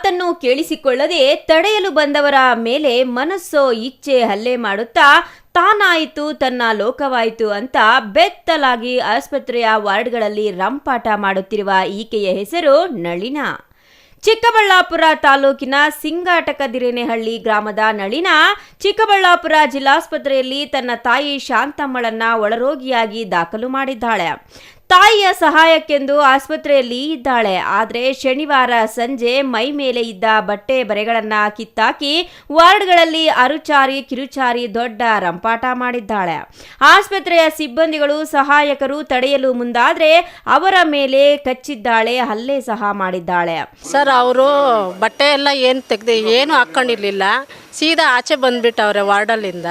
ಮಾತನ್ನು ಕೇಳಿಸಿಕೊಳ್ಳದೆ ತಡೆಯಲು ಬಂದವರ ಮೇಲೆ ಮನಸ್ಸೋ ಇಚ್ಛೆ ಹಲ್ಲೆ ಮಾಡುತ್ತಾ ತಾನಾಯಿತು ತನ್ನ ಲೋಕವಾಯಿತು ಅಂತ ಬೆತ್ತಲಾಗಿ ಆಸ್ಪತ್ರೆಯ ವಾರ್ಡ್ಗಳಲ್ಲಿ ರಂಪಾಟ ಮಾಡುತ್ತಿರುವ ಈಕೆಯ ಹೆಸರು ನಳಿನಾ. ಚಿಕ್ಕಬಳ್ಳಾಪುರ ತಾಲೂಕಿನ ಸಿಂಗಾಟಕದಿರೇನಹಳ್ಳಿ ಗ್ರಾಮದ ನಳಿನಾ ಚಿಕ್ಕಬಳ್ಳಾಪುರ ಜಿಲ್ಲಾಸ್ಪತ್ರೆಯಲ್ಲಿ ತನ್ನ ತಾಯಿ ಶಾಂತಮ್ಮಳನ್ನ ಒಳರೋಗಿಯಾಗಿ ದಾಖಲು ಮಾಡಿದ್ದಾಳೆ. ತಾಯಿಯ ಸಹಾಯಕ್ಕೆಂದು ಆಸ್ಪತ್ರೆಯಲ್ಲಿ ಇದ್ದಾಳೆ. ಆದರೆ ಶನಿವಾರ ಸಂಜೆ ಮೈ ಮೇಲೆ ಇದ್ದ ಬಟ್ಟೆ ಬರೆಗಳನ್ನ ಕಿತ್ತಾಕಿ ವಾರ್ಡ್ಗಳಲ್ಲಿ ಅರುಚಾರಿ ಕಿರುಚಾರಿ ದೊಡ್ಡ ರಂಪಾಟ ಮಾಡಿದ್ದಾಳೆ. ಆಸ್ಪತ್ರೆಯ ಸಿಬ್ಬಂದಿಗಳು ಸಹಾಯಕರು ತಡೆಯಲು ಮುಂದಾದ್ರೆ ಅವರ ಮೇಲೆ ಕಚ್ಚಿದ್ದಾಳೆ, ಹಲ್ಲೆ ಸಹ ಮಾಡಿದ್ದಾಳೆ. ಸರ್ ಅವರು ಬಟ್ಟೆ ಎಲ್ಲ ಏನು ಹಾಕ್ಕೊಂಡಿರ್ಲಿಲ್ಲ, ಸೀದಾ ಆಚೆ ಬಂದ್ಬಿಟ್ಟವ್ರೆ ವಾರ್ಡಲ್ಲಿಂದ.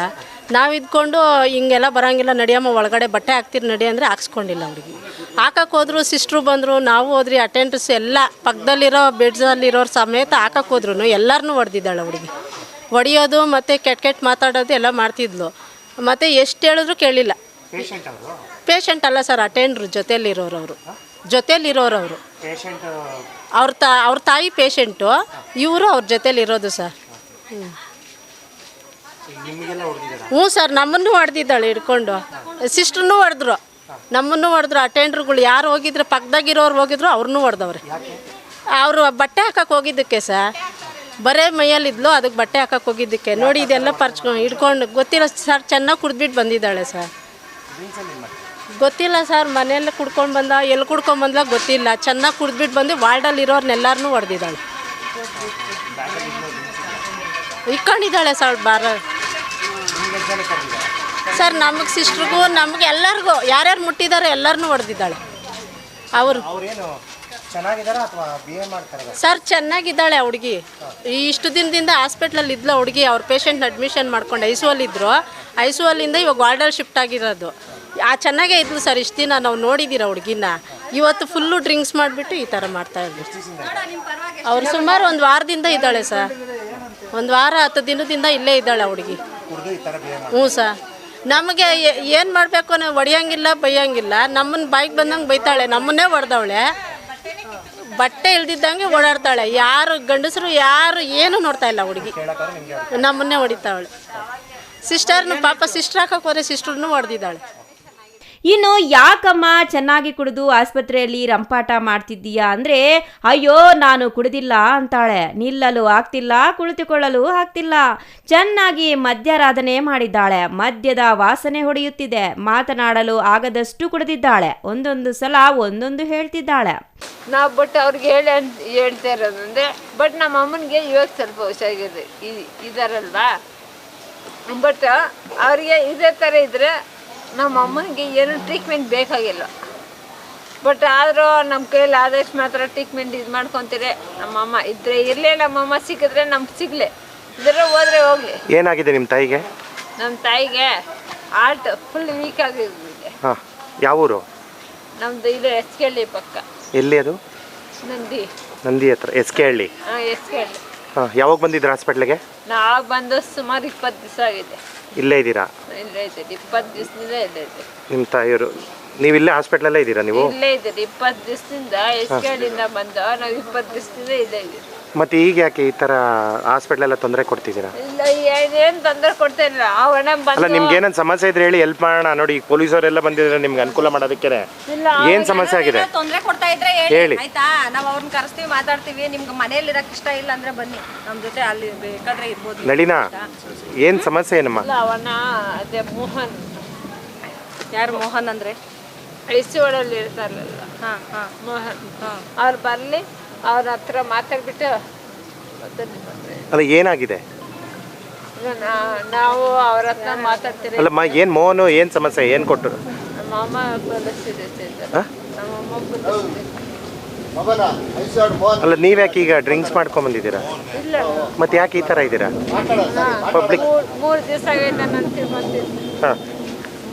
ನಾವು ಇದ್ಕೊಂಡು ಹಿಂಗೆಲ್ಲ ಬರೋಂಗಿಲ್ಲ, ನಡಿಯಮ್ಮ ಒಳಗಡೆ ಬಟ್ಟೆ ಹಾಕ್ತೀರಿ ನಡಿ ಅಂದರೆ ಹಾಕ್ಸ್ಕೊಂಡಿಲ್ಲ. ಅವ್ರಿಗೆ ಹಾಕಕ್ಕೆ ಹೋದ್ರು, ಸಿಸ್ಟ್ರು ಬಂದರು, ನಾವು ಹೋದ್ರಿ, ಅಟೆಂಡರ್ಸ್ ಎಲ್ಲ ಪಕ್ಕದಲ್ಲಿರೋ ಬೆಡ್ಸಲ್ಲಿರೋರು ಸಮೇತ ಹಾಕಕ್ಕೆ ಹೋದ್ರು ಎಲ್ಲರನ್ನೂ ಹೊಡೆದಿದ್ದಾಳೆ. ಅವ್ರಿಗೆ ಹೊಡೆಯೋದು ಮತ್ತು ಕೆಟ್ಟ ಮಾತಾಡೋದು ಎಲ್ಲ ಮಾಡ್ತಿದ್ಲು. ಮತ್ತು ಎಷ್ಟು ಹೇಳಿದ್ರು ಕೇಳಿಲ್ಲ. ಪೇಷಂಟ್ ಅಲ್ಲ ಸರ್, ಅಟೆಂಡ್ರು ಜೊತೆಯಲ್ಲಿರೋರು. ಜೊತೆಯಲ್ಲಿರೋರು ಅವ್ರ ತಾಯಿ ಪೇಷಂಟು, ಇವರು ಅವ್ರ ಜೊತೆಯಲ್ಲಿರೋದು ಸರ್. ಹ್ಞೂ ಸರ್, ನಮ್ಮನ್ನು ಹೊಡೆದಿದ್ದಾಳೆ ಹಿಡ್ಕೊಂಡು. ಸಿಸ್ಟ್ರನ್ನೂ ಹೊಡೆದ್ರು, ನಮ್ಮನ್ನು ಹೊಡೆದ್ರು. ಅಟೆಂಡ್ರುಗಳು ಯಾರು ಹೋಗಿದ್ರು, ಪಕ್ಕದಾಗಿರೋರು ಹೋಗಿದ್ರು, ಅವ್ರನ್ನೂ ಹೊಡೆದವ್ರೆ. ಅವರು ಬಟ್ಟೆ ಹಾಕಕ್ಕೆ ಹೋಗಿದ್ದಕ್ಕೆ ಸರ್, ಬರೇ ಮೈಯಲ್ಲಿದ್ಲು, ಅದಕ್ಕೆ ಬಟ್ಟೆ ಹಾಕಕ್ಕೆ ಹೋಗಿದ್ದಕ್ಕೆ ನೋಡಿ ಇದೆಲ್ಲ ಹಿಡ್ಕೊಂಡು ಗೊತ್ತಿಲ್ಲ ಸರ್. ಚೆನ್ನಾಗಿ ಕುಡಿದ್ಬಿಟ್ಟು ಬಂದಿದ್ದಾಳೆ ಸರ್. ಗೊತ್ತಿಲ್ಲ ಸರ್, ಮನೆಯಲ್ಲೇ ಕುಡ್ಕೊಂಡು ಬಂದ, ಎಲ್ಲಿ ಕುಡ್ಕೊಂಡ್ಬಂದ್ಲ ಗೊತ್ತಿಲ್ಲ. ಚೆನ್ನಾಗಿ ಕುಡಿದ್ಬಿಟ್ಟು ಬಂದು ವಾರ್ಡಲ್ಲಿ ಇರೋರ್ನೆಲ್ಲರನ್ನೂ ಹೊಡೆದಿದ್ದಾಳೆ. ಇಟ್ಕೊಂಡಿದ್ದಾಳೆ ಸರ್ ಸರ್. ನಮಗೆ ಸಿಸ್ಟ್ರಿಗೂ ನಮಗೆ ಎಲ್ಲರಿಗೂ ಯಾರ್ಯಾರು ಮುಟ್ಟಿದಾರೋ ಎಲ್ಲರನ್ನೂ ಹೊಡೆದಿದ್ದಾಳೆ. ಅವರು ಸರ್ ಚೆನ್ನಾಗಿದ್ದಾಳೆ ಹುಡುಗಿ. ಇಷ್ಟು ದಿನದಿಂದ ಹಾಸ್ಪಿಟ್ಲಲ್ಲಿ ಇದ್ಲ ಹುಡುಗಿ. ಅವ್ರ ಪೇಷಂಟ್ನ ಅಡ್ಮಿಷನ್ ಮಾಡ್ಕೊಂಡು ಐಸುವಲ್ಲಿದ್ದರು. ಐಸುವಲ್ಲಿಂದ ಇವಾಗ ವಾರ್ಡಲ್ಲಿ ಶಿಫ್ಟ್ ಆಗಿರೋದು. ಚೆನ್ನಾಗೇ ಇದ್ಲು ಸರ್. ಇಷ್ಟು ದಿನ ನಾವು ನೋಡಿದ್ದೀರ ಹುಡುಗಿನ. ಇವತ್ತು ಫುಲ್ಲು ಡ್ರಿಂಕ್ಸ್ ಮಾಡಿಬಿಟ್ಟು ಈ ಥರ ಮಾಡ್ತಾಯಿದ್ರು. ಅವ್ರು ಸುಮಾರು ಒಂದು ವಾರದಿಂದ ಇದ್ದಾಳೆ ಸರ್. ಒಂದು ವಾರ 10 ದಿನದಿಂದ ಇಲ್ಲೇ ಇದ್ದಾಳೆ ಹುಡುಗಿ. ಹ್ಞೂ ಸರ್. ನಮಗೆ ಏನು ಮಾಡಬೇಕು ಅನ್ನೋ ಹೊಡಿಯೋಂಗಿಲ್ಲ, ಬೈಯೋಂಗಿಲ್ಲ. ನಮ್ಮನ್ನು ಬಾಯಿಗೆ ಬಂದಂಗೆ ಬೈತಾಳೆ, ನಮ್ಮನ್ನೇ ಹೊಡೆದವಳೆ. ಬಟ್ಟೆ ಇಲ್ದಿದ್ದಂಗೆ ಓಡಾಡ್ತಾಳೆ. ಯಾರು ಗಂಡಸರು ಯಾರು ಏನು ನೋಡ್ತಾ ಇಲ್ಲ ಹುಡುಗಿ, ನಮ್ಮನ್ನೇ ಹೊಡಿತಾವಳೆ. ಸಿಸ್ಟರ್ನು ಪಾಪ ಸಿಸ್ಟರ್ ಹಾಕಕ್ಕೆ ಹೋದ್ರೆ ಸಿಸ್ಟರ್ನು ಹೊಡೆದಿದ್ದಾಳೆ. ಇನ್ನು ಯಾಕಮ್ಮ ಚೆನ್ನಾಗಿ ಕುಡಿದು ಆಸ್ಪತ್ರೆಯಲ್ಲಿ ರಂಪಾಟ ಮಾಡ್ತಿದ್ದೀಯಾ ಅಂದರೆ, ಅಯ್ಯೋ ನಾನು ಕುಡಿದಿಲ್ಲ ಅಂತಾಳೆ. ನಿಲ್ಲಲು ಆಗ್ತಿಲ್ಲ, ಕುಳಿತುಕೊಳ್ಳಲು ಆಗ್ತಿಲ್ಲ. ಚೆನ್ನಾಗಿ ಮದ್ಯಾರಾಧನೆ ಮಾಡಿದ್ದಾಳೆ. ಮದ್ಯದ ವಾಸನೆ ಹೊಡೆಯುತ್ತಿದೆ. ಮಾತನಾಡಲು ಆಗದಷ್ಟು ಕುಡಿದಿದ್ದಾಳೆ. ಒಂದೊಂದು ಸಲ ಒಂದೊಂದು ಹೇಳ್ತಿದ್ದಾಳೆ. ನಾವು ಬಟ್ ಅವ್ರಿಗೆ ಹೇಳ್ತಾ ಇರೋದಂದರೆ, ಬಟ್ ನಮ್ಮ ಅಮ್ಮನಿಗೆ ಇವಾಗ ಸ್ವಲ್ಪ ಹುಷಾಗಿದೆ ಇದಾರಲ್ವಾ. ಬಟ್ ಅವ್ರಿಗೆ ಇದೇ ಥರ ಇದ್ದರೆ ನಮ್ಮ ಅಮ್ಮನಿಗೆ ಏನು ಟ್ರೀಟ್ಮೆಂಟ್ ಬೇಕಾಗಿಲ್ಲ. ಬಟ್ ಆದರೂ ನಮ್ಮ ಕೈಯಲ್ಲಿ ಆದಷ್ಟು ಮಾತ್ರ ಟ್ರೀಟ್ಮೆಂಟ್ ಇದು ಮಾಡ್ಕೊತೀರಿ. ನಮ್ಮಮ್ಮ ಇದ್ರೆ ಇರಲಿ, ನಮ್ಮಮ್ಮ ಸಿಕ್ಕಿದ್ರೆ ನಮ್ಗೆ ಸಿಗಲಿ, ಇದ್ರೆ ಹೋದ್ರೆ ಹೋಗಲಿ. ಏನಾಗಿದೆ ನಿಮ್ಮ ತಾಯಿಗೆ? ನಮ್ಮ ತಾಯಿಗೆ ಹಾರ್ಟ್ ಫುಲ್ ವೀಕ್ ಆಗಿದೆ. ಹಾಂ, ಯಾವ ಊರು? ನಮ್ಮದು ಇದು ಎಸ್ಕೆಹಳ್ಳಿ ಪಕ್ಕ. ಎಲ್ಲಿ ಅದು? ನಂದಿ ಹತ್ರ ಎಸ್ಕೆಹಳ್ಳಿ. ಹಾಂ, ಎಸ್ಕೆಹಳ್ಳಿ. ಹಾಂ, ಯಾವಾಗ ಬಂದಿದ್ದೀರಾ ಹಾಸ್ಪಿಟ್ಲಿಗೆ? ನಾವು ಬಂದು ಸುಮಾರು 20 ದಿವಸ ಆಗಿದೆ. ಇಲ್ಲೇ ಇದ್ದೀರಾ? ಇಲ್ಲೇ ಇದ್ದೀರಿ, 20 ದಿವಸದಿಂದ ಇಲ್ಲೇ ಇದ್ದೀರಿ. ನಿಮ್ಮ ತಾಯಿಯವರು ನೀವು ಇಲ್ಲೇ ಹಾಸ್ಪಿಟ್ಲಲ್ಲೇ ಇದ್ದೀರಾ? ನೀವು ಇಲ್ಲೇ ಇದ್ದೀರಿ 20 ದಿವಸದಿಂದ. ಎಸ್ಕೆಹಳ್ಳಿಯಿಂದ ಬಂದು ನಾವು 20 ದಿವಸದಿಂದ ಇಲ್ಲೇ ಇದ್ದೀರಿ. ಮತ್ತೆ ಈಗ ಯಾಕೆ ಈ ಥರ ಹಾಸ್ಪಿಟ್ಲೆಲ್ಲ ತೊಂದರೆ ಕೊಡ್ತಿದ್ದೀರಾ? ಇಲ್ಲ, ಏನು ತೊಂದರೆ ಕೊಡ್ತಾ ಇಲ್ಲ. ಅವನ ಅಲ್ಲ, ನಿಮ್ಗೆ ಏನೇನು ಸಮಸ್ಯೆ ಇದ್ರೆ ಹೇಳಿ, ಹೆಲ್ಪ್ ಮಾಡೋಣ. ನೋಡಿ, ಈಗ ಪೊಲೀಸವರೆಲ್ಲ ಬಂದಿದ್ರೆ ನಿಮ್ಗೆ ಅನುಕೂಲ ಮಾಡೋದಕ್ಕೆ. ಏನು ಸಮಸ್ಯೆ ಆಗಿದೆ ತೊಂದರೆ ಕೊಡ್ತಾ ಇದ್ರೆ ಹೇಳಿ ಆಯ್ತಾ. ನಾವು ಅವ್ರನ್ನ ಕರೆಸ್ತೀವಿ, ಮಾತಾಡ್ತೀವಿ. ನಿಮ್ಗೆ ಮನೇಲಿ ಇರಕ್ಕೆ ಇಷ್ಟ ಇಲ್ಲ ಅಂದ್ರೆ ಬನ್ನಿ, ನಮ್ಮ ಜೊತೆ ಅಲ್ಲಿ ಬೇಕಾದ್ರೆ ಇರ್ಬೋದು. ನಳಿನಾ, ಏನು ಸಮಸ್ಯೆ ಏನಮ್ಮ? ಅವನ ಅದೇ ಮೋಹನ್. ಯಾರು ಮೋಹನ್ ಅಂದ್ರೆ? ಐಸಿಒಳಲ್ಲಿ ಇರ್ತಾರಲ್ಲ. ಹಾಂ ಹಾಂ, ಮೋಹನ್. ಅವ್ರು ಬರಲಿ, ಅವ್ರ ಹತ್ರ ಮಾತಾಡ್ಬಿಟ್ಟು ಅಲ್ಲ, ಏನಾಗಿದೆ? ನಾವು ಅವ್ರ ಹತ್ರ ಮಾತಾಡ್ತೀರಿ. ಅಲ್ಲಮ್ಮ, ಏನು ಮೋಹನ್, ಏನು ಸಮಸ್ಯೆ, ಏನು ಕೊಟ್ಟರು? ನಮ್ಮ ಅಮ್ಮ ಪೊಲೀಸಿದೆ. ನಮ್ಮಮ್ಮ ಅಲ್ಲ, ನೀವು ಯಾಕೆ ಈಗ ಡ್ರಿಂಕ್ಸ್ ಮಾಡ್ಕೊಂಬಂದಿದ್ದೀರಾ? ಇಲ್ಲ, ಮತ್ತೆ ಯಾಕೆ ಈ ಥರ ಇದ್ದೀರಾ? ಪಬ್ಲಿಕ್ 3 ದಿವಸ ಆಗೈತೆ ನಾನು ತಿರ್ಕೊಂತೀನಿ. ಹಾಂ,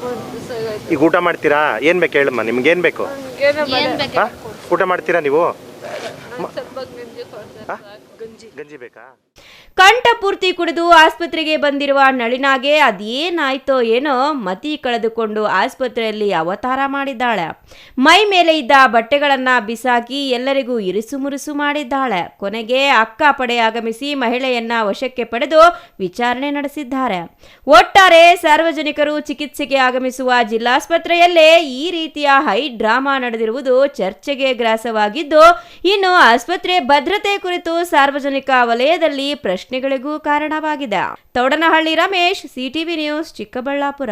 3 ದಿವಸ ಆಗೈತೆ. ಈಗ ಊಟ ಮಾಡ್ತೀರಾ? ಏನು ಬೇಕು ಹೇಳಮ್ಮ, ನಿಮ್ಗೇನು ಬೇಕು? ಹಾಂ, ಊಟ ಮಾಡ್ತೀರಾ ನೀವು? ಸ್ವಲ್ಪ ಗಂಜಿ ಕೊಡ್ತಾರೆ. ಗಂಜಿ ಬೇಕಾ? ಕಂಠಪೂರ್ತಿ ಕುಡಿದು ಆಸ್ಪತ್ರೆಗೆ ಬಂದಿರುವ ನಳಿನಾಗೆ ಅದೇನಾಯ್ತೋ ಏನೋ ಮತಿ ಕಳೆದುಕೊಂಡು ಆಸ್ಪತ್ರೆಯಲ್ಲಿ ಅವತಾರ ಮಾಡಿದ್ದಾಳೆ. ಮೈ ಮೇಲೆ ಇದ್ದ ಬಟ್ಟೆಗಳನ್ನ ಬಿಸಾಕಿ ಎಲ್ಲರಿಗೂ ಇರಿಸು ಮುರುಸು ಮಾಡಿದ್ದಾಳೆ. ಕೊನೆಗೆ ಅಕ್ಕ ಪಡೆ ಆಗಮಿಸಿ ಮಹಿಳೆಯನ್ನ ವಶಕ್ಕೆ ಪಡೆದು ವಿಚಾರಣೆ ನಡೆಸಿದ್ದಾರೆ. ಒಟ್ಟಾರೆ ಸಾರ್ವಜನಿಕರು ಚಿಕಿತ್ಸೆಗೆ ಆಗಮಿಸುವ ಜಿಲ್ಲಾಸ್ಪತ್ರೆಯಲ್ಲೇ ಈ ರೀತಿಯ ಹೈ ಡ್ರಾಮಾ ನಡೆದಿರುವುದು ಚರ್ಚೆಗೆ ಗ್ರಾಸವಾಗಿದ್ದು, ಇನ್ನು ಆಸ್ಪತ್ರೆ ಭದ್ರತೆ ಕುರಿತು ಸಾರ್ವಜನಿಕ ವಲಯದಲ್ಲಿ ಪ್ರಶ್ನೆಗಳಿಗೂ ಕಾರಣವಾಗಿದೆ. Thoudanahalli Ramesh, CTV news, Chikkaballapur.